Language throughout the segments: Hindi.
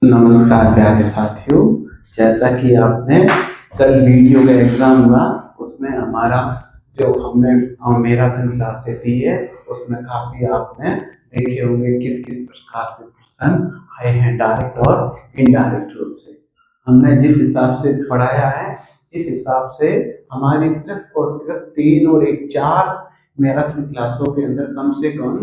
नमस्कार प्यारे साथियों। जैसा कि आपने कल वीडियो का एग्जाम हुआ उसमें हमारा जो हमने मैराथन क्लासेस दी है उसमें काफी आपने देखे होंगे किस किस प्रकार से क्वेश्चन आए हैं डायरेक्ट और इनडायरेक्ट रूप से। हमने जिस हिसाब से पढ़ाया है इस हिसाब से हमारी सिर्फ और सिर्फ 3 और 1 4 मैराथन क्लासों के अंदर कम से कम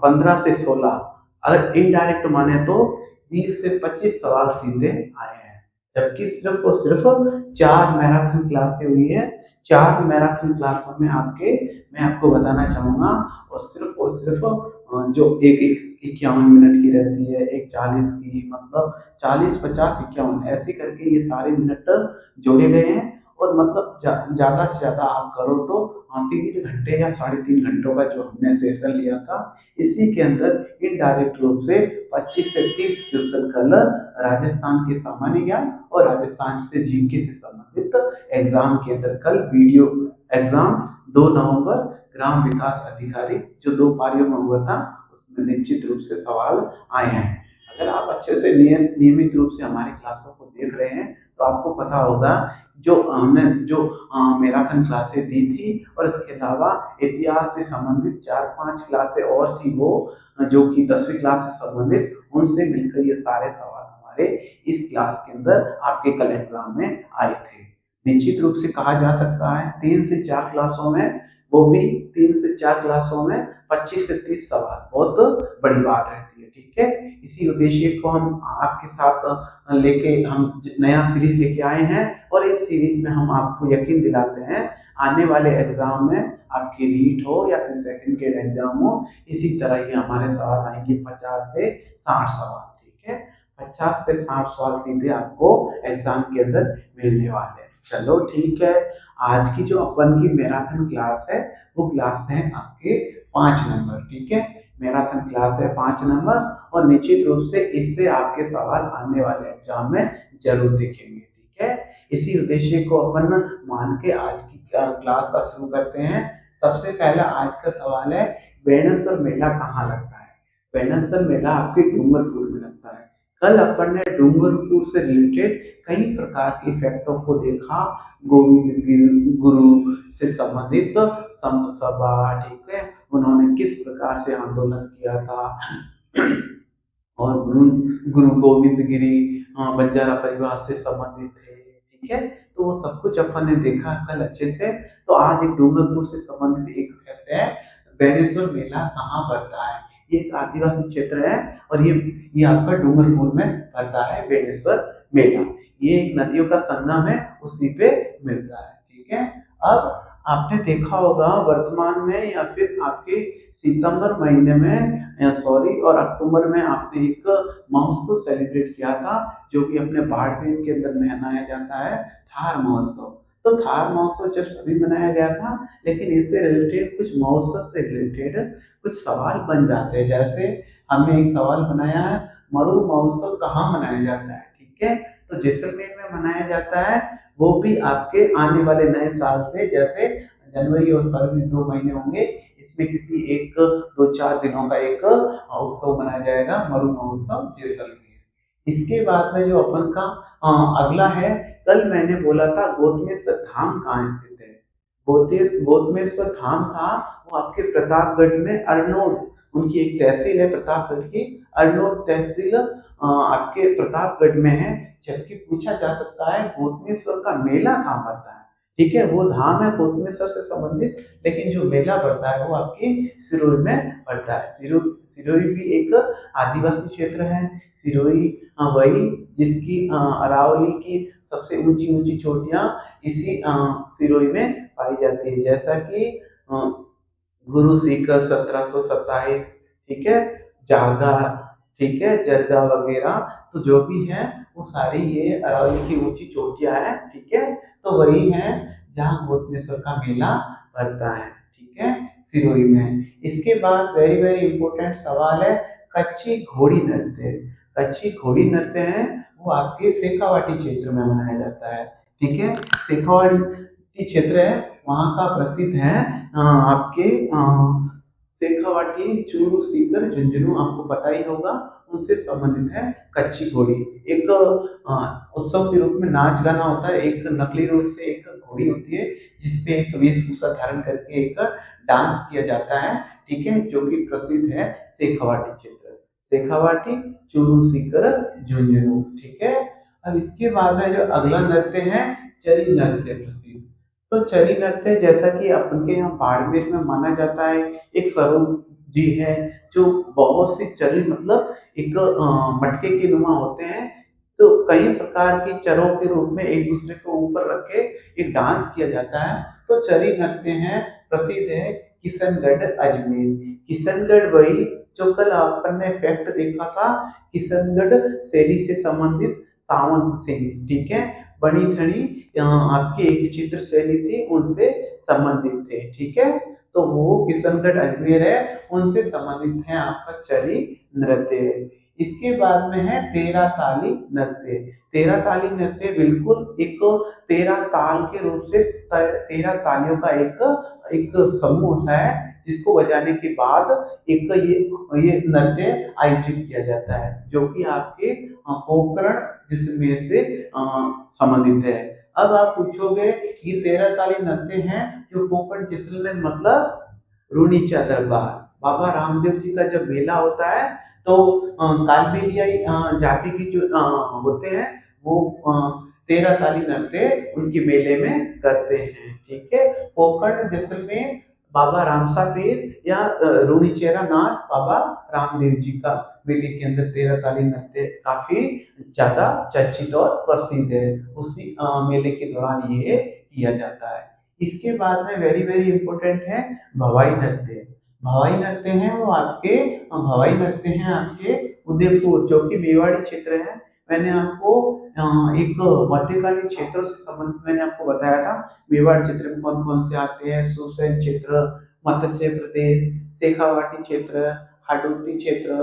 15 से 16 अगर इनडायरेक्ट माने तो 20 से 25 सवाल सीधे आए हैं। जबकि सिर्फ और सिर्फ 4 मैराथन क्लासें हुई है। 4 मैराथन क्लासों में मैं आपको बताना चाहूंगा और सिर्फ जो एक एक 51 मिनट की रहती है, एक 40 की, मतलब 40 50 51 ऐसे करके ये सारे मिनट जोड़े गए हैं। और मतलब ज्यादा से ज्यादा आप करो तो 3 घंटे या 3.5 घंटों का जो हमने सेशन लिया था इसी के अंदर इनडायरेक्ट रूप से 25 से 30 क्वेश्चन कल राजस्थान के सामान्य ज्ञान और राजस्थान से जीके से संबंधित एग्जाम के अंदर कल वीडियो एग्जाम 2 नवंबर ग्राम विकास अधिकारी जो 2 पारियों में हुआ था उसमें निश्चित रूप से सवाल आए हैं। अगर आप अच्छे से नियमित रूप से हमारी क्लासों को देख रहे हैं तो आपको पता होगा जो हमने जो मैराथन क्लासेस दी थी और इसके अलावा इतिहास से संबंधित 4 5 क्लासें और थी वो जो कि 10वीं क्लास से संबंधित, उनसे मिलकर ये सारे सवाल हमारे इस क्लास के अंदर आपके कल एग्जाम में आए थे। निश्चित रूप से कहा जा सकता है 3 से 4 क्लासों में, वो भी 3 से 4 क्लासों में 25 से 30 सवाल बहुत बड़ी बात रहती है। ठीक है, इसी उद्देश्य को हम आपके साथ लेके हम नया सीरीज लेके आए हैं और इस सीरीज में हम आपको यकीन दिलाते हैं आने वाले एग्जाम में आपकी रीट हो या फिर सेकंड ग्रेड एग्जाम हो इसी तरह ही हमारे सवाल आएंगे 50 से 60 सवाल। ठीक है, 50 से 60 सवाल सीधे आपको एग्जाम के अंदर मिलने वाले हैं। चलो ठीक है, आज की जो अपन की मैराथन क्लास है वो क्लास है आपके 5 नंबर। ठीक है, मैराथन क्लास है 5 नंबर और निश्चित रूप से इससे आपके सवाल आने वाले एग्जाम में जरूर दिखेंगे। ठीक है, इसी उद्देश्य को अपन मान के आज की क्लास का शुरू करते हैं। सबसे पहला आज का सवाल है बेणेश्वर मेला कहाँ लगता है। बेणेश्वर मेला आपके डूंगरपुर में लगता है। कल अपन ने डूंगरपुर से रिलेटेड कई प्रकार के फैक्टों को देखा, गोविंद गुरु से संबंधित संत सभा, ठीक है, उन्होंने किस प्रकार से आंदोलन किया था और गुरु गुरु गोविंद गिरी बंजारा परिवार से संबंधित थे। ठीक है, तो वो सब कुछ अपन ने देखा कल अच्छे से। तो आज एक डूंगरपुर से संबंधित एक फैक्ट है, बेणेश्वर मेला कहाँ पड़ता है। ये एक आदिवासी क्षेत्र है और ये आपका डूंगरपुर में पड़ता है बेणेश्वर मेला। ये एक नदियों का संगम है, उसी पे मिलता है। ठीक है, अब आपने देखा होगा वर्तमान में या फिर आपके सितंबर महीने में और अक्टूबर में आपने एक महोत्सव सेलिब्रेट किया था जो कि अपने बाड़मेर के अंदर मनाया जाता है, थार महोत्सव। तो थार महोत्सव जस्ट अभी मनाया गया था, लेकिन इससे रिलेटेड कुछ महोत्सव से रिलेटेड कुछ सवाल बन जाते हैं। जैसे हमने एक सवाल बनाया है मरु महोत्सव कहाँ मनाया जाता है। ठीक है, तो जैसलमेर में मनाया जाता है, वो भी आपके आने वाले नए साल से, जैसे जनवरी और फरवरी 2 महीने होंगे, इसमें किसी 1 2 4 दिनों का एक उत्सव मनाया जाएगा, मरु महोत्सव जैसलमेर। इसके बाद में जो अपन का अगला है, कल मैंने बोला था गौतमेश्वर धाम कहाँ स्थित है। गौतमेश्वर धाम था वो आपके प्रतापगढ़ में अरनोद, उनकी एक तहसील है प्रतापगढ़ की, अरनोद तहसील आपके प्रतापगढ़ में है। जबकि पूछा जा सकता है गौतमेश्वर का मेला कहाँ पड़ता है। ठीक है, वो धाम है गौतमेश्वर से संबंधित, लेकिन जो मेला पड़ता है वो आपकी सिरोही में पड़ता है। सिरोही भी एक आदिवासी क्षेत्र है। सिरोही वही जिसकी अरावली की सबसे ऊंची ऊंची चोटियां इसी सिरोही में पाई जाती है, जैसा कि गुरु सीकर 1727, ठीक है, जागा, ठीक है, जरगा वगैरह, तो जो भी है वो सारी ये अरावली की ऊंची चोटियां हैं। ठीक है, तो वही है जहाँ गौतमेश्वर का मेला पड़ता है। ठीक है, सिरोही में। इसके बाद वेरी वेरी इंपॉर्टेंट सवाल है कच्ची घोड़ी नृत्य। कच्ची घोड़ी नृत्य है वो आपके शेखावाटी क्षेत्र में मनाया जाता है। ठीक है, शेखावाटी क्षेत्र है वहाँ का प्रसिद्ध है आपके शेखावाटी, चूरू, सीकर, झुंझुनू, आपको पता ही होगा, उनसे संबंधित है कच्ची घोड़ी। एक उत्सव के रूप में नाच गाना होता है, एक नकली रूप से एक घोड़ी होती है जिसपे एक वेशभूषा धारण करके एक डांस किया जाता है, ठीक है, जो कि प्रसिद्ध है शेखावाटी क्षेत्र। शेखावाटी चूरू सीकर झुंझुनू, ठीक है। अब इसके बाद में जो अगला नृत्य है चरी नृत्य प्रसिद्ध। तो चरी नृत्य जैसा कि अपन के यहाँ बाड़मेर में माना जाता है, एक स्वरूप जी है जो बहुत सी चरी मतलब एक मटके के नुमा होते हैं, तो कई प्रकार के चरों के रूप में एक दूसरे को ऊपर रख के एक डांस किया जाता है। तो चरी नृत्य है प्रसिद्ध है किशनगढ़ अजमेर। किशनगढ़ वही जो कल अपन ने फैक्ट देखा था, किशनगढ़ शैली से संबंधित सावंत सिंह, ठीक है, बड़ी थड़ी आपकी एक चित्र शैली थी उनसे संबंधित थे, ठीक है। तो वो किशनगढ़ अजमेर है, उनसे संबंधित है आपका चरी नृत्य। इसके बाद में है तेरह ताली नृत्य। तेरह ताली नृत्य बिल्कुल एक 13 ताल के रूप से 13 तालियों का एक समूह होता है जिसको बजाने के बाद एक ये नृत्य आयोजित किया जाता है, जो कि आपके पोकरण जिसमें से संबंधित है। अब आप पूछोगे ये 13 ताली नृत्य हैं जो पोकरण जिसमें मतलब रूणीचा दरबार, बाबा रामदेव जी का जब मेला होता है तो कालबेलियाई जाति की जो होते हैं वो 13 ताली नृत्य उनके मेले में करते हैं, ठीक है। पोकरण जैसलमेर बाबा रामसा पीर या रूणीचेरा नाथ बाबा रामदेव जी का मेले के अंदर 13 ताली नृत्य काफी ज्यादा चर्चित और प्रसिद्ध है, उसी मेले के दौरान ये किया जाता है। इसके बाद में वेरी वेरी इंपॉर्टेंट है भवाई नृत्य। भवाई नृत्य है वो आपके भवाई नृत्य है आपके उदयपुर जो कि मेवाड़ी क्षेत्र है। मैंने आपको एक मध्यकालीन क्षेत्रों से संबंधित मैंने आपको बताया था मेवाड़ क्षेत्र में कौन कौन से आते हैं, सुसैन क्षेत्र, मत्स्य प्रदेश, शेखावाटी क्षेत्र, हाडोती क्षेत्र।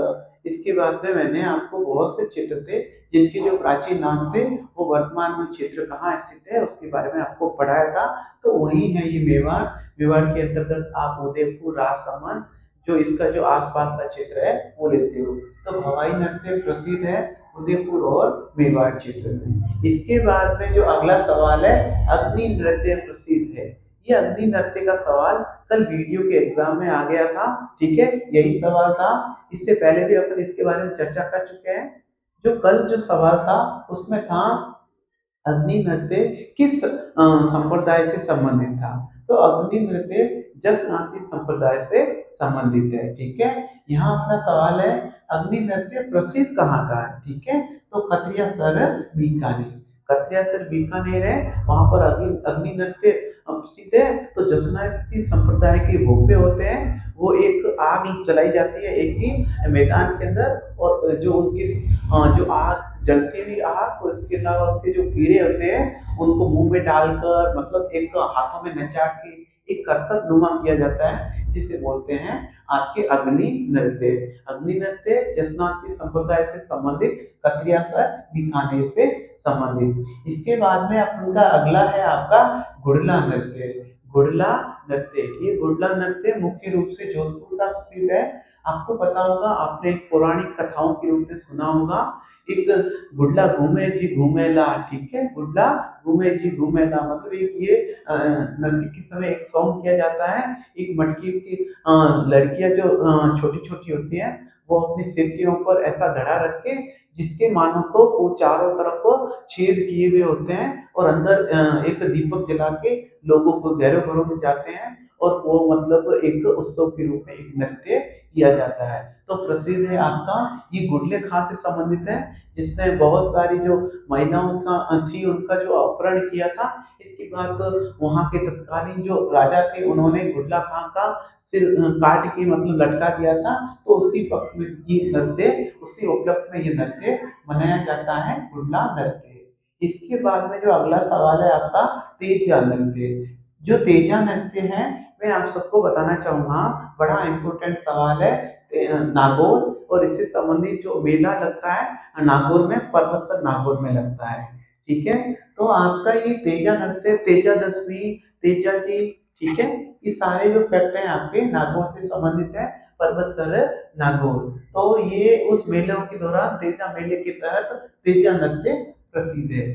इसके बाद में मैंने आपको बहुत से क्षेत्र थे जिनके जो प्राचीन नाम थे वो वर्तमान में क्षेत्र कहाँ स्थित है उसके बारे में आपको पढ़ाया था। तो वही है ये मेवाड़। मेवाड़ के अंतर्गत आप उदयपुर, राजसमंद जो इसका जो आसपास का क्षेत्र है वो लेते हो। तो भवाई नृत्य प्रसिद्ध है उदयपुर और मेवाड़ क्षेत्र में। इसके बाद में जो अगला सवाल है अग्नि नृत्य प्रसिद्ध है। ये अग्नि नृत्य का सवाल कल वीडियो के एग्जाम में आ गया था, ठीक है, यही सवाल था। इससे पहले भी अपन इसके बारे में चर्चा कर चुके हैं। जो कल जो सवाल था उसमें था अग्नि नृत्य किस संप्रदाय से संबंधित था। तो अग्नि नृत्य जसनाती संप्रदाय से संबंधित है, ठीक है। यहाँ अपना सवाल है अग्नि नृत्य प्रसिद्ध कहाँ का है, ठीक है। तो खत्रियासर बीकानेर, खत्रियासर बीकानेर है, वहां पर अग्नि नृत्य प्रसिद्ध है। तो जसनाती संप्रदाय के भोपे होते हैं, वो एक आग जलाई जाती है एक ही मैदान के अंदर, और जो उनकी जो आग जलती हुई आग और इसके अलावा उसके जो कीड़े होते हैं उनको मुंह में डालकर मतलब एक हाथों में नचा के एक करतब नुमा किया जाता है जिसे बोलते हैं आपके अग्नि नृत्य। अग्नि नृत्य जसनाती संप्रदाय से संबंधित, खत्रियासर बीकानेर से संबंधित। इसके बाद में उनका अगला है आपका गुड़ला नृत्य। गुड़ला नृत्य, ये गुड़ला नृत्य मुख्य रूप से जोधपुर का प्रसिद्ध है। आपको पता होगा, आपने पौराणिक कथाओं के रूप में सुना होगा एक गुडला घूमे जी घूमेला, ठीक है, गुडला घूमे जी घूमेला मतलब एक ये नृत्य के समय एक सॉन्ग किया जाता है। एक मटकी की लड़कियां जो छोटी छोटी होती हैं वो अपने सिर के ऊपर ऐसा घड़ा रख के जिसके मानो तो वो चारों तरफ छेद किए हुए होते हैं और अंदर एक दीपक जला के लोगों को घरों घरों में जाते हैं और वो मतलब एक उत्सव के रूप में एक नृत्य किया जाता है। तो प्रसिद्ध है आपका ये गुडले खां से संबंधित है जिसने बहुत सारी जो महिलाओं का थी उनका जो अपहरण किया था। इसके बाद वहां के तत्कालीन जो राजा थे उन्होंने गुडला खां का सिर काट के मतलब लटका दिया था। तो उसी पक्ष में ये नृत्य, उसी उपलक्ष्य में ये नृत्य मनाया जाता है गुडला नृत्य। इसके बाद में जो अगला सवाल है आपका तेजा नृत्य। जो तेजा नृत्य है मैं आप सबको बताना चाहूंगा, बड़ा इंपॉर्टेंट सवाल है। नागौर और इससे संबंधित जो मेला लगता है नागौर में, परबतसर नागौर में लगता है, ठीक है। तो आपका ये तेजा नृत्य, तेजा दशमी, तेजा जी, ठीक है, ये सारे जो फैक्ट हैं आपके नागौर से संबंधित है। पर्वतसर नागौर। तो ये उस मेलों के दौरान तेजा मेले के तहत तेजा नृत्य प्रसिद्ध है।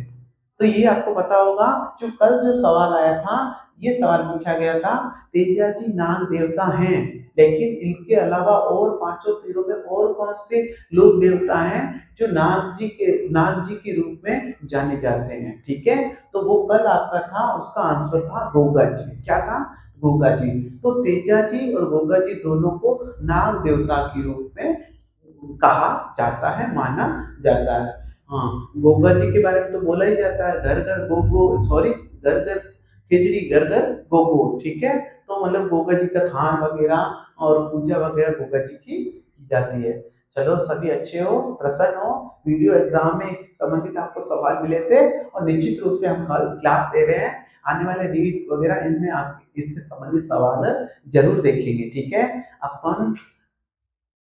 तो ये आपको पता होगा, जो कल जो सवाल आया था, ये सवाल पूछा गया था, तेजा जी नाग देवता हैं, लेकिन इनके अलावा और पांचों तीरों में और कौन से लोक देवता हैं जो नाग जी के रूप में जाने जाते हैं। ठीक है, तो वो कल आपका था, उसका आंसर था गोगा जी। क्या था? गोगा जी। तो तेजा जी और गोगा जी दोनों को नाग देवता के रूप में कहा जाता है, माना जाता है। हाँ, गोगा जी के बारे में तो बोला ही जाता है, घर घर गोगो, सॉरी, घर घर खिचड़ी, घर घर गोगो। ठीक है, तो मतलब गोगा जी का थान वगैरह और पूजा वगैरह गोगा जी की जाती है। चलो, सभी अच्छे हो, प्रसन्न हो। वीडियो एग्जाम में इससे संबंधित आपको सवाल मिले थे और निश्चित रूप से हम कल क्लास दे रहे हैं, आने वाले रीड वगैरह इनमें आप इससे संबंधित सवाल जरूर देखेंगे। ठीक है, अपन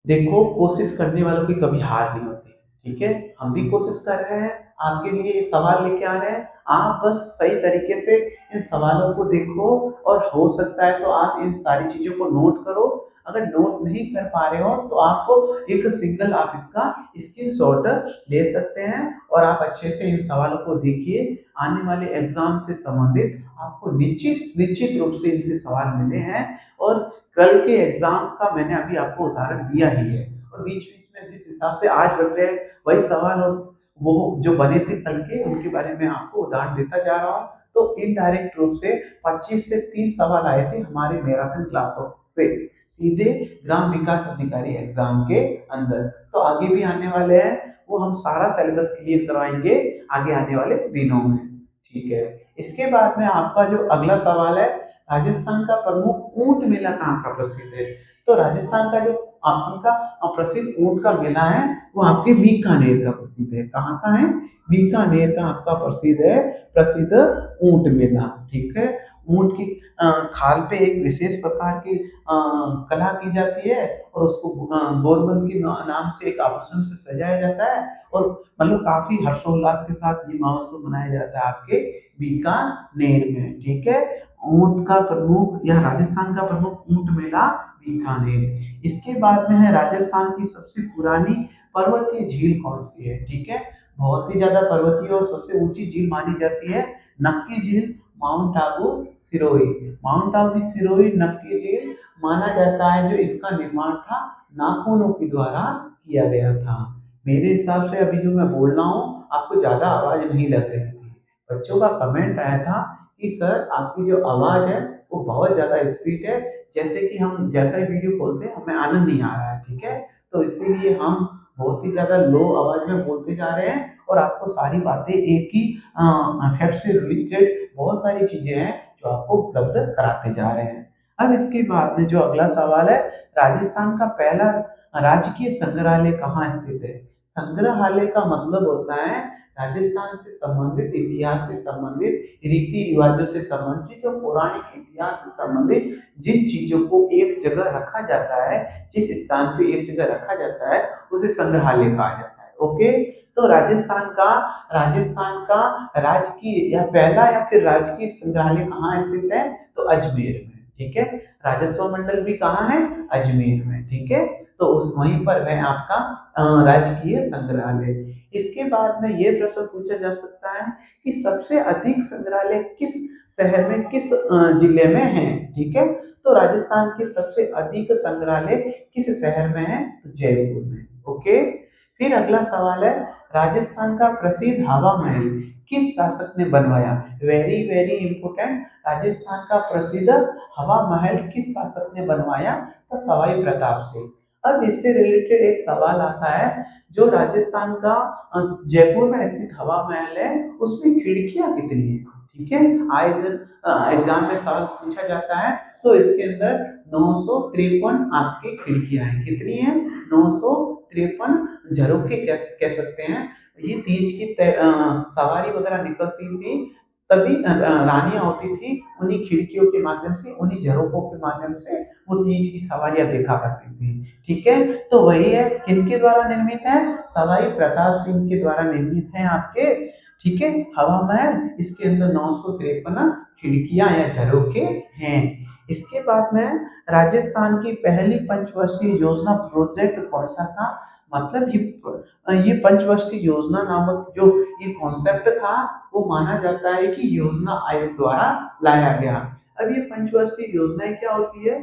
देखो, कोशिश करने वालों की कभी हार नहीं होती। ठीक है, हम भी कोशिश कर रहे हैं, आपके लिए ये सवाल लेके आ रहे हैं, आप बस सही तरीके से इन सवालों को देखो और हो सकता है तो आप इन सारी चीजों को नोट करो। अगर नोट नहीं कर पा रहे हो तो आपको एक सिंगल आप इसका स्क्रीनशॉट ले सकते हैं और आप अच्छे से इन सवालों को देखिए। आने वाले एग्जाम से संबंधित आपको निश्चित निश्चित रूप से इनसे सवाल मिले हैं और कल के एग्जाम का मैंने अभी आपको उदाहरण दिया ही है, और बीच बीच में जिस हिसाब से आज बन रहे हैं वही सवाल और वो जो बने थे कल के, उनके बारे में आपको उदाहरण देता जा रहा हूँ। तो इनडायरेक्ट रूप से 25 से 30 सवाल आए थे हमारे मैराथन क्लासों से, सीधे ग्राम विकास अधिकारी एग्जाम के अंदर। तो आगे भी आने वाले हैं, वो हम सारा सिलेबस क्लियर करवाएंगे आगे आने वाले दिनों में। ठीक है, इसके बाद में आपका जो अगला सवाल है, राजस्थान का प्रमुख ऊंट मेला कहाँ का प्रसिद्ध है? तो राजस्थान का जो आपका प्रसिद्ध ऊंट का मेला है वो आपके बीकानेर का प्रसिद्ध है। कहाँ का है? बीकानेर का आपका प्रसिद्ध ऊंट मेला। ठीक है, ऊंट की खाल पे एक विशेष प्रकार की कला की जाती है और उसको गोरबंद के नाम से एक आभूषण से सजाया जाता है और मतलब काफी हर्षोल्लास के साथ ये महोत्सव मनाया जाता है आपके बीकानेर में। ठीक है, ऊंट का प्रमुख या राजस्थान का प्रमुख ऊंट मेला बीकानेर। इसके बाद में है राजस्थान की सबसे पुरानी पर्वतीय झील कौन सी है? ठीक है, बहुत ही ज्यादा पर्वतीय और सबसे ऊंची झील मानी जाती है नक्की झील, माउंट आबू सिरोही। माउंट आबू सिरोही नक्की झील माना जाता है, जो इसका निर्माण था नाखूनों के द्वारा किया गया था। मेरे हिसाब से अभी जो मैं बोल रहा हूँ आपको ज्यादा आवाज नहीं लग रही थी। बच्चों का कमेंट आया था कि सर आपकी जो आवाज है वो बहुत ज्यादा स्पीड है, जैसे कि हम जैसा ही वीडियो खोलते हैं हमें आनंद नहीं आ रहा है। ठीक है, तो इसीलिए हम बहुत ही ज्यादा लो आवाज में बोलते जा रहे हैं और आपको सारी बातें एक ही फैक्ट से रिलेटेड बहुत सारी चीजें हैं जो आपको उपलब्ध कराते जा रहे हैं। अब इसके बाद में जो अगला सवाल है, राजस्थान का पहला राजकीय संग्रहालय कहाँ स्थित है? संग्रहालय का मतलब होता है राजस्थान से संबंधित, इतिहास से संबंधित, रीति रिवाजों से संबंधित और पौराणिक इतिहास से संबंधित जिन चीजों को एक जगह रखा जाता है, जिस स्थान पे एक जगह रखा जाता है उसे संग्रहालय कहा जाता है। ओके, तो राजस्थान का राजकीय या पहला या फिर राजकीय संग्रहालय कहाँ स्थित है? तो अजमेर में। ठीक है, राजस्व मंडल भी कहाँ है? अजमेर में। ठीक है, तो उस वहीं पर है आपका राजकीय संग्रहालय। इसके बाद में ये प्रश्न पूछा जा सकता है कि सबसे अधिक संग्रहालय किस शहर में, किस जिले में है? ठीक है, तो राजस्थान के सबसे अधिक संग्रहालय किस शहर में है? तो जयपुर में। ओके, फिर अगला सवाल है, राजस्थान का प्रसिद्ध हवा महल किस शासक ने बनवाया? वेरी वेरी इंपोर्टेंट, राजस्थान का प्रसिद्ध हवा महल किस शासक ने बनवाया? तो सवाई प्रताप सिंह। अब इससे रिलेटेड एक सवाल आता है, जो राजस्थान का जयपुर में स्थित हवा महल है उसमें खिड़कियां कितनी है? ठीक है, आए दिन एग्जाम में सवाल पूछा जाता है, तो इसके अंदर 953 आपकी खिड़कियां हैं। कितनी है? 953 झरोखे कह सकते हैं। ये तीज की सवारी वगैरह निकलती थी, तभी रानियां होती थी, उन्हीं खिड़कियों के माध्यम से, उन्हीं झरोखों के माध्यम से वो तीज की सवारियां देखा करती थी। ठीक है, तो वही है, किनके द्वारा निर्मित है? सवाई प्रताप सिंह के द्वारा निर्मित है आपके। ठीक है, हवा महल, इसके अंदर 953 खिड़कियां या झरोखे हैं। इसके बाद में राजस्थान की पहली पंचवर्षीय योजना प्रोजेक्ट कौन सा था? मतलब ये पंचवर्षीय योजना नामक जो ये कॉन्सेप्ट था वो माना जाता है कि योजना आयोग द्वारा लाया गया। अब ये पंचवर्षीय योजनाएं क्या होती है?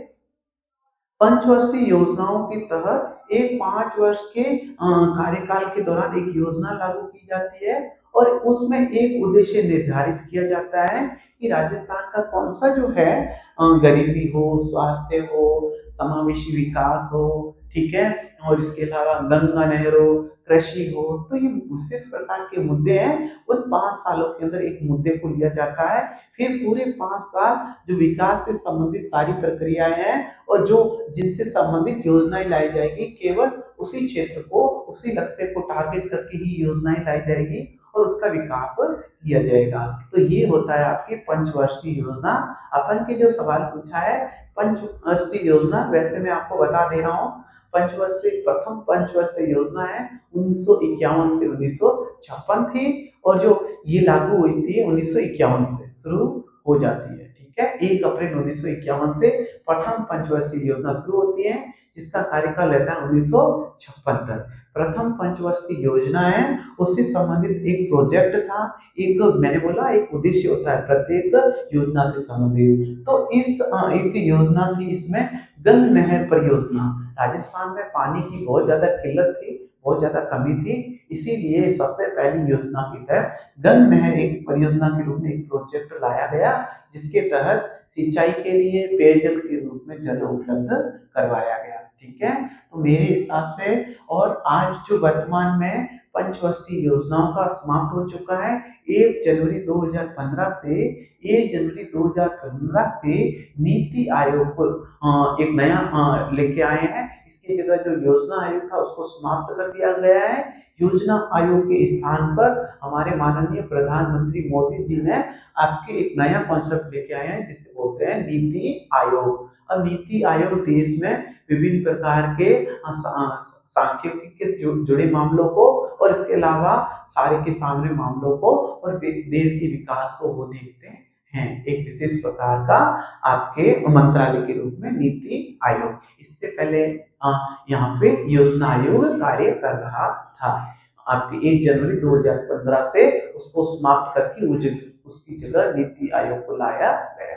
पंचवर्षीय योजनाओं के तहत एक 5 वर्ष के कार्यकाल के दौरान एक योजना लागू की जाती है और उसमें एक उद्देश्य निर्धारित किया जाता है कि राजस्थान का कौन सा जो है गरीबी हो, स्वास्थ्य हो, समावेशी विकास हो, ठीक है, और इसके अलावा गंगा नहर हो, कृषि हो, तो ये विशेष प्रकार के मुद्दे हैं। उन 5 सालों के अंदर एक मुद्दे को लिया जाता है, फिर पूरे 5 साल जो विकास से संबंधित सारी प्रक्रियाएं हैं और जो जिनसे संबंधित योजनाएं लाई जाएगी, केवल उसी क्षेत्र को, उसी लक्ष्य को टारगेट करके ही योजनाएं लाई जाएगी और उसका विकास किया जाएगा। तो ये होता है आपकी पंचवर्षीय योजना। अपन के जो सवाल पूछा है पंचवर्षीय योजना, वैसे मैं आपको बता दे रहा हूँ। पंचवर्षीय प्रथम पंचवर्षीय योजना है 1951 से 1956 थी और जो ये लागू हुई थी 1951 से शुरू हो जाती है, ठीक है। 1 अप्रैल 1951 से प्रथम पंचवर्षीय योजना शुरू होती है जिसका कार्यकाल रहता है 1956 तक। प्रथम पंचवर्षीय योजना है, उससे संबंधित एक प्रोजेक्ट था, एक मैंने बोला एक उद्देश्य होता है प्रत्येक योजना से संबंधित। तो इस एक योजना थी, इसमें गंग नहर परियोजना। राजस्थान में पानी की बहुत ज्यादा किल्लत थी, बहुत ज्यादा कमी थी, इसीलिए सबसे पहली योजना के तहत गंग नहर एक परियोजना के रूप में एक प्रोजेक्ट लाया गया जिसके तहत सिंचाई के लिए पेयजल के रूप में जल उपलब्ध करवाया गया, ठीक है। तो मेरे हिसाब से और आज जो वर्तमान में पंचवर्षीय योजनाओं का समाप्त हो चुका है। 1 जनवरी 2015 से 1 जनवरी 2015 से नीति आयोग को एक नया लेके आए हैं। इसकी जगह जो योजना आयोग था उसको समाप्त कर दिया गया है। योजना आयोग के स्थान पर हमारे माननीय प्रधानमंत्री मोदी जी ने आपके एक नया कॉन्सेप्ट लेके आए हैं जिसे बोलते हैं नीति आयोग। अब नीति आयोग देश में विभिन्न प्रकार के सांख्यिकी के जुड़े मामलों को और इसके अलावा सारे के सामने मामलों को और देश के विकास को वो देखते हैं। एक विशेष प्रकार का आपके मंत्रालय के रूप में नीति आयोग। इससे पहले यहाँ पे योजना आयोग कार्य कर रहा था। आपके 1 जनवरी 2015 से उसको समाप्त करके उसकी जगह नीति आयोग को लाया गया,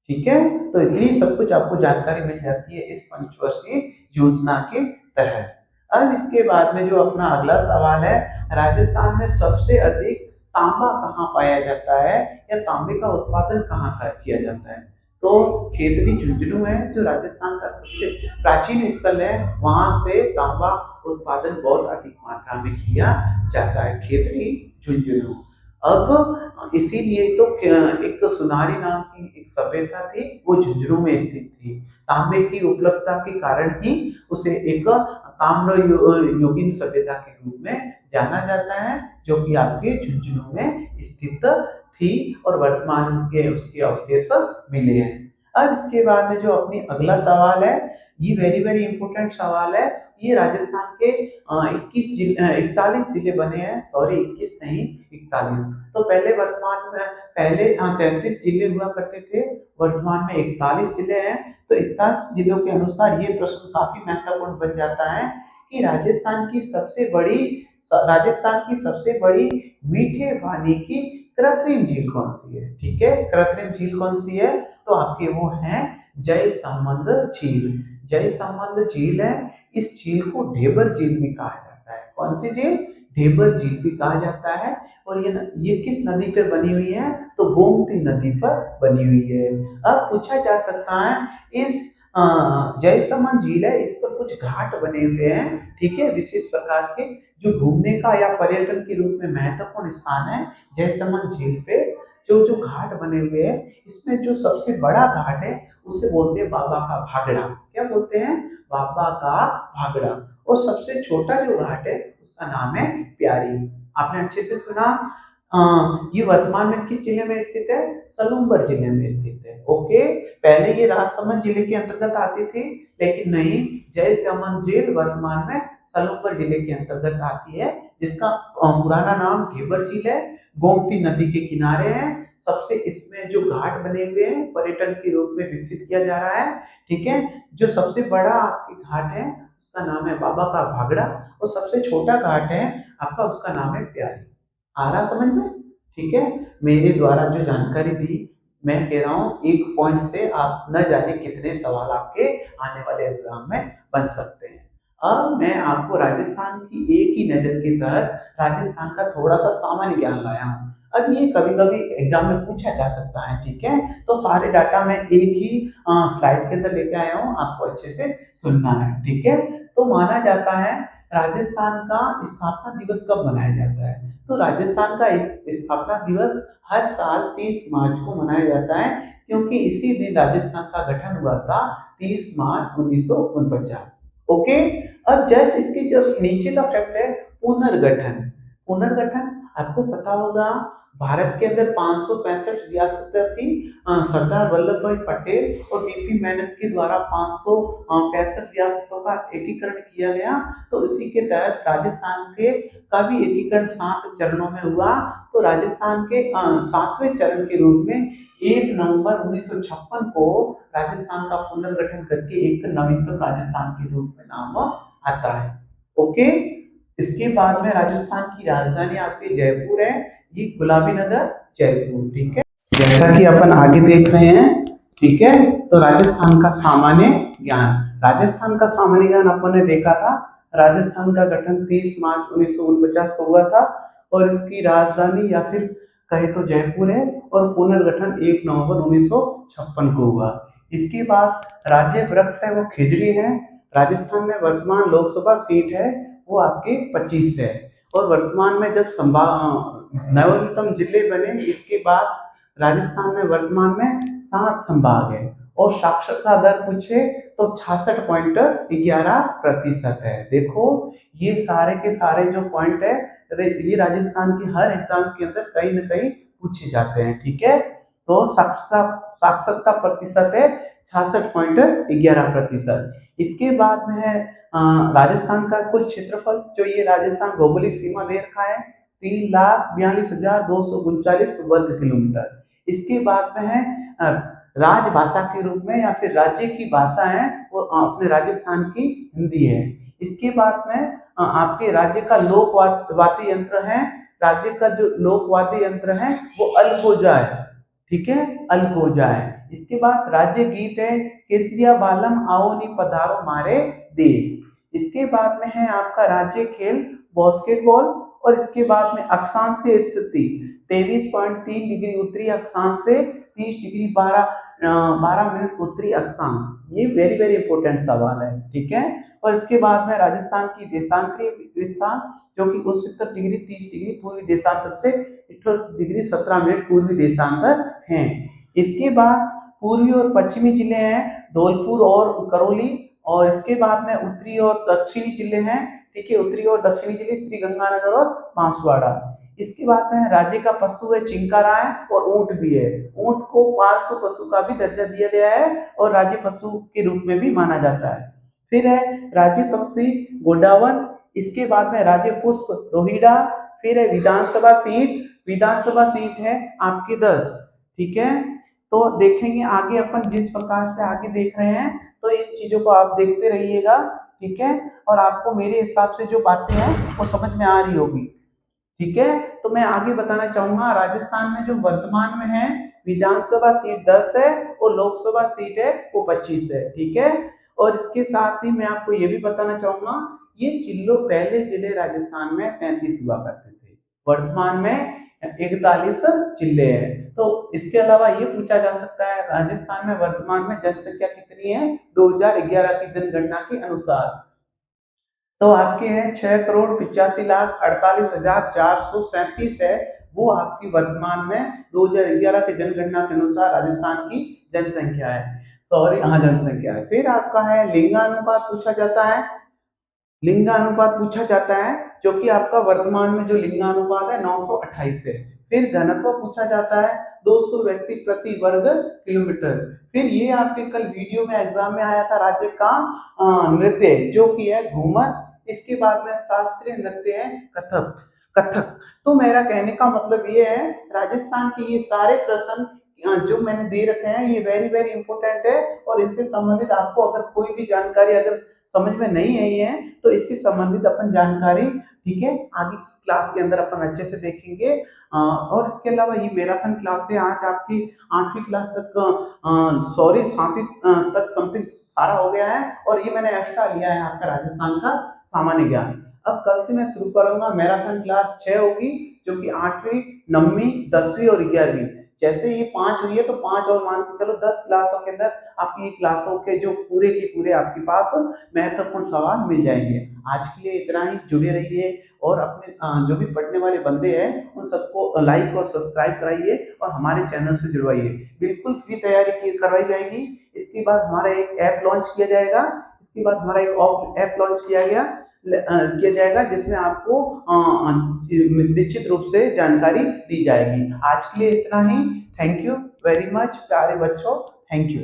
ठीक है। तो ये सब कुछ आपको जानकारी मिल जाती है इस पंचवर्षीय योजना के तहत। अब इसके बाद में जो अपना अगला सवाल है, राजस्थान में सबसे अधिक तांबा कहाँ पाया जाता है या तांबे का उत्पादन कहाँ किया जाता है? तो खेतड़ी झुंझुनू है जो राजस्थान का सबसे प्राचीन स्थल है, वहां से तांबा उत्पादन बहुत अधिक मात्रा में किया जाता है, खेतड़ी झुंझुनू। अब इसीलिए तो एक सुनारी नाम की एक सभ्यता थी, वो झुंझुनू में स्थित थी। तांबे की उपलब्धता के कारण ही उसे एक ताम्र युगीन सभ्यता के रूप में जाना जाता है, जो कि आपके झुंझुनू में स्थित थी और वर्तमान के उसके अवशेष मिले हैं। अब इसके बाद में जो अपनी अगला सवाल है, ये वेरी इंपोर्टेंट सवाल है। ये राजस्थान के 41 जिले बने हैं, सॉरी 21 नहीं 41। तो पहले 33 जिले हुआ करते थे, वर्तमान में 41 जिले हैं। तो 41 जिलों के अनुसार ये प्रश्न काफी महत्वपूर्ण बन जाता है कि राजस्थान की सबसे बड़ी मीठे पानी की कृत्रिम झील कौन सी है? ठीक है, कृत्रिम झील कौन सी है? तो आपके वो है जयसंबंध झील। जयसंबंध झील है, इस झील को ढेबर झील भी कहा जाता है। कौन सी झील? ढेबर झील भी कहा जाता है। और ये किस नदी पर बनी हुई है? तो गोमती नदी पर बनी हुई है। अब पूछा जा सकता है इस जयसमंद झील है, इस पर कुछ घाट बने हुए हैं, ठीक है, विशेष प्रकार के जो घूमने का या पर्यटन के रूप में महत्वपूर्ण स्थान है। जयसमंद झील पे जो घाट बने हुए हैं, इसमें जो सबसे बड़ा घाट है उसे बोलते हैं बाबा का भागड़ा। क्या बोलते हैं? बाबा का भागड़ा। और सबसे छोटा जो घाट है उसका नाम है प्यारी। आपने अच्छे से सुना। ये वर्तमान में किस जिले में स्थित है? सलूम्बर जिले में स्थित है। ओके, पहले ये राजसमंद जिले के अंतर्गत आती थी, लेकिन नहीं, जयसमंद झील वर्तमान में सलूम्बर जिले के अंतर्गत आती है, जिसका पुराना नाम ढेबर झील है। गोमती नदी के किनारे है। सबसे इसमें जो घाट बने हुए हैं पर्यटन के रूप में विकसित किया जा रहा है। ठीक है, जो सबसे बड़ा आपकी घाट है उसका नाम है बाबा का भागड़ा, और सबसे छोटा घाट है आपका उसका नाम है प्यारी। आ रहा समझ में? ठीक है, मेरे द्वारा जो जानकारी दी, मैं कह रहा हूँ एक पॉइंट से आप न जाने कितने सवाल आपके आने वाले एग्जाम में बन सकते हैं। अब मैं आपको राजस्थान की एक ही नजर के तहत राजस्थान का थोड़ा सा सामान्य ज्ञान लाया हूँ। अब ये कभी कभी एग्जाम में पूछा जा सकता है। ठीक है, तो सारे डाटा मैं एक ही स्लाइड के अंदर लेके आया हूँ, आपको अच्छे से सुनना है। ठीक है, तो माना जाता है राजस्थान का स्थापना दिवस कब मनाया जाता है? तो राजस्थान का स्थापना दिवस हर साल 30 मार्च को मनाया जाता है, क्योंकि इसी दिन राजस्थान का गठन हुआ था 30 मार्च 1949। ओके, अब जस्ट इसके जस्ट नीचे का फैक्ट है पुनर्गठन। पुनर्गठन आपको पता होगा भारत के अंदर 565 रियासतें थी। सरदार वल्लभ भाई पटेल और बीपी मेनन के द्वारा 565 रियासतों का एकीकरण किया गया। तो इसी के तहत राजस्थान के का भी एकीकरण 7 चरणों में हुआ। तो राजस्थान के 7वें चरण के रूप में 1 नवंबर 1956 को राजस्थान का पुनर्गठन करके एक नवीनतम राजस्थान के रूप में नाम आता है। ओके, इसके बाद में राजस्थान की राजधानी आपकी जयपुर है, ये गुलाबी नगर जयपुर। ठीक है, जैसा कि अपन आगे देख रहे हैं। ठीक है, तो राजस्थान का सामान्य ज्ञान, राजस्थान का सामान्य ज्ञान अपन ने देखा था। राजस्थान का गठन 30 मार्च 1949 को हुआ था, और इसकी राजधानी या फिर कहे तो जयपुर है, और पुनर्गठन 1 नवंबर 1956 को हुआ। इसके बाद राज्य वृक्ष है वो खिजड़ी है। राजस्थान में वर्तमान लोकसभा सीट है वो आपके 25 है, और वर्तमान में जब नवीनतम जिले बने इसके बाद राजस्थान में वर्तमान में 7 संभाग है, और साक्षरता दर पूछे तो 66.11% है। देखो ये सारे के सारे जो पॉइंट है ये राजस्थान की हर एग्जाम के अंदर कहीं ना कहीं पूछे जाते हैं। ठीक है, तो साक्षरता प्रतिशत है 66.11%। इसके बाद में है राजस्थान का कुल क्षेत्रफल, जो ये राजस्थान भौगोलिक सीमा दे रखा है 3,42,239 वर्ग किलोमीटर। इसके बाद में है राजभाषा के रूप में या फिर राज्य की भाषा है वो अपने राजस्थान की हिंदी है। इसके बाद में आपके राज्य का लोकवाद्य यंत्र है, राज्य का जो लोकवाद्य यंत्र है वो अलगोजा है। ठीक है, अलगोजा है। इसके बाद राज्य गीत है केसरिया बालम आओ नी पधारो मारे देश। इसके बाद में है आपका राज्य खेल बास्केटबॉल, और इसके बाद में अक्षांशीय स्थिति 23.3 डिग्री उत्तरी अक्षांश से 30 डिग्री 12 मिनट उत्तरी अक्षांश। ये वेरी वेरी इंपॉर्टेंट सवाल है। ठीक है, और इसके बाद में राजस्थान की देशांतरीय विस्तार जो कि 69 डिग्री 30 डिग्री पूर्वी देशांतर से 78 डिग्री 17 मिनट पूर्वी देशांतर है। इसके बाद पूर्वी और पश्चिमी जिले हैं धौलपुर और करौली, और इसके बाद में उत्तरी और दक्षिणी जिले हैं। ठीक है, उत्तरी और दक्षिणी जिले श्री गंगानगर और बांसवाड़ा। इसके बाद में राज्य का पशु है चिंकारा है, और ऊंट भी है। ऊंट को पालतू पशु का भी दर्जा दिया गया है और राज्य पशु के रूप में भी माना जाता है। फिर है राज्य पक्षी गोडावन। इसके बाद में राज्य पुष्प रोहिड़ा। फिर है विधानसभा सीट है आपकी 10। ठीक है, तो देखेंगे आगे अपन जिस प्रकार से आगे देख रहे हैं, तो इन चीजों को आप देखते रहिएगा। ठीक है, और आपको मेरे हिसाब से जो बातें हैं वो समझ में आ रही होगी। ठीक है, तो मैं आगे बताना चाहूंगा राजस्थान में जो वर्तमान में है विधानसभा सीट 10 है और लोकसभा सीट है वो 25 है। ठीक है, और इसके साथ ही मैं आपको ये भी बताना चाहूंगा ये पहले जिले राजस्थान में 33 हुआ करते थे, वर्तमान में 41 जिले हैं। तो इसके अलावा ये पूछा जा सकता है राजस्थान में वर्तमान में जनसंख्या कितनी है 2011 की जनगणना के अनुसार। तो आपके हैं 6,85,48,437 है, वो आपकी वर्तमान में 2011 के जनगणना के अनुसार राजस्थान की जनसंख्या है। सॉरी, हाँ जनसंख्या है। फिर आपका है लिंगानुपात पूछा जाता है, जो कि आपका वर्तमान में जो लिंगानुपात है 928 है। फिर घनत्व पूछा जाता है 200 व्यक्ति प्रति वर्ग किलोमीटर। फिर ये आपके कल वीडियो में एग्जाम में आया था राज्य का नृत्य जो कि है घूमर। इसके बाद में शास्त्रीय नृत्य है कथक। कथक। तो मेरा कहने का मतलब ये है, राजस्थान के ये सारे प्रश्न जो मैंने दे रखे हैं ये वेरी वेरी इंपॉर्टेंट है, और इससे संबंधित आपको अगर कोई भी जानकारी अगर समझ में नहीं आई है तो इससे संबंधित अपन जानकारी, ठीक है, आगे की क्लास के अंदर अपन अच्छे से देखेंगे। और इसके अलावा ये मैराथन क्लास है, आज आपकी 8वीं क्लास तक, सॉरी 7वीं तक समथिंग सारा हो गया है, और ये मैंने एक्स्ट्रा लिया है आपका राजस्थान का सामान्य ज्ञान। अब कल से मैं शुरू करूंगा मैराथन क्लास 6 होगी, जो कि 8वीं, 9वीं, 10वीं और 11वीं। जैसे ये 5 हुई है तो 5 और मान के चलो 10 क्लासों के अंदर आपकी ये क्लासों के जो पूरे के पूरे आपके पास महत्वपूर्ण सवाल मिल जाएंगे। आज के लिए इतना ही, जुड़े रहिए और अपने जो भी पढ़ने वाले बंदे हैं उन सबको लाइक और सब्सक्राइब कराइए और हमारे चैनल से जुड़वाइए। बिल्कुल फ्री तैयारी करवाई जाएगी। इसके बाद हमारा एक ऐप लॉन्च किया जाएगा, इसके बाद हमारा एक ऐप लॉन्च किया जाएगा जिसमें आपको निश्चित रूप से जानकारी दी जाएगी। आज के लिए इतना ही। थैंक यू वेरी मच प्यारे बच्चों, थैंक यू।